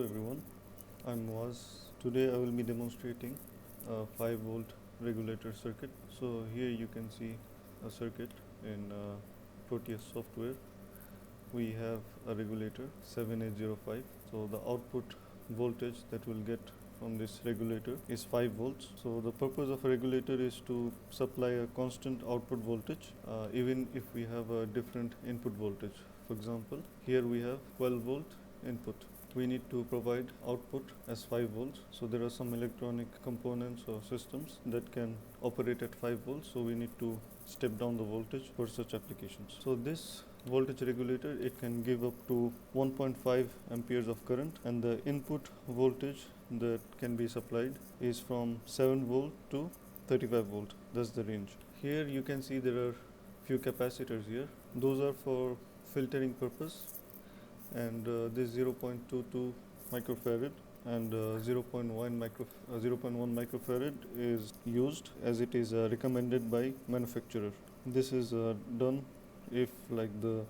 everyone, I'm Moaz. Today I will be demonstrating a 5 volt regulator circuit. So here you can see a circuit in Proteus software. We have a regulator 7805. So the output voltage that we'll get from this regulator is 5 volts. So the purpose of a regulator is to supply a constant output voltage even if we have a different input voltage. For example, here we have 12 volt input. We need to provide output as 5 volts. So there are some electronic components or systems that can operate at 5 volts. So we need to step down the voltage for such applications. So this voltage regulator, it can give up to 1.5 amperes of current, and the input voltage that can be supplied is from 7 volt to 35 volt. That's the range. Here you can see there are few capacitors here. Those are for filtering purpose, and this 0.22 microfarad and 0.1 microfarad is used as it is recommended by manufacturer. This is done if like the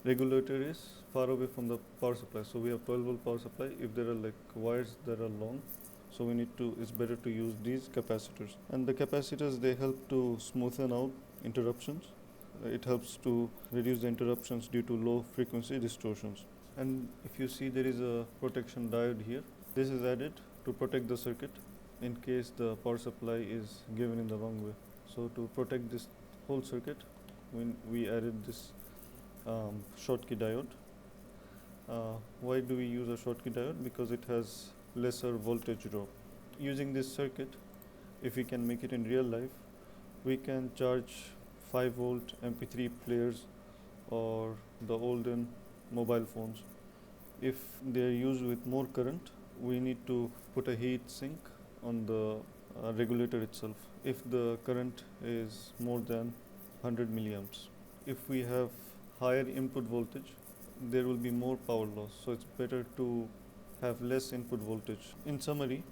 regulator is far away from the power supply. So we have 12 volt power supply. If there are like wires that are long, so it's better to use these capacitors. And the capacitors, they help to smoothen out interruptions. It helps to reduce the interruptions due to low frequency distortions. And if you see, there is a protection diode here. This is added to protect the circuit in case the power supply is given in the wrong way. So to protect this whole circuit, we added this Schottky diode. Why do we use a Schottky diode? Because it has lesser voltage drop. Using this circuit, if we can make it in real life, we can charge 5 volt MP3 players or the olden mobile phones. If they are used with more current, we need to put a heat sink on the regulator itself if the current is more than 100 milliamps. If we have higher input voltage, there will be more power loss, so it's better to have less input voltage. In summary,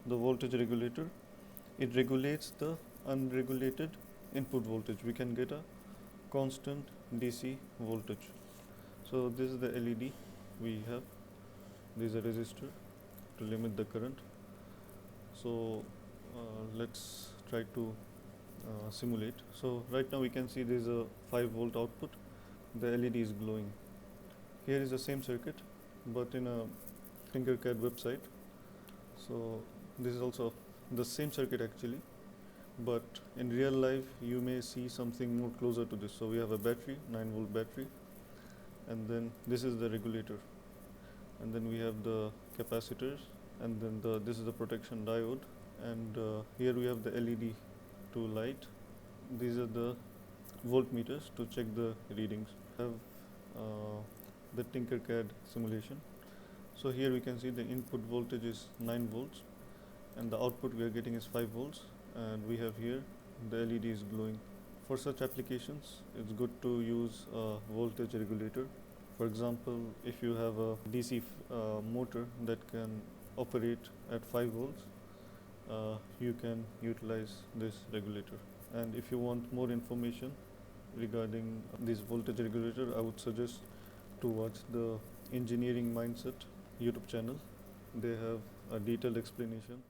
the voltage regulator, it regulates the unregulated input voltage. We can get a constant DC voltage. So this is the LED we have. This is a resistor to limit the current. So let's try to simulate. So right now we can see there is a 5 volt output. The LED is glowing. Here is the same circuit, but in a TINKERCAD website. So this is also the same circuit actually, but in real life you may see something more closer to this. So we have a battery, 9 volt battery, and then this is the regulator, and then we have the capacitors, and then this is the protection diode, and here we have the LED to light. These are the voltmeters to check the readings. We have the TINKERCAD simulation. So here we can see the input voltage is 9 volts and the output we are getting is 5 volts, and we have here the LED is glowing. For such applications, it's good to use a voltage regulator. For example, if you have a DC motor that can operate at 5 volts, you can utilize this regulator. And if you want more information regarding this voltage regulator, I would suggest to watch the Engineering Mindset YouTube channel. They have a detailed explanation.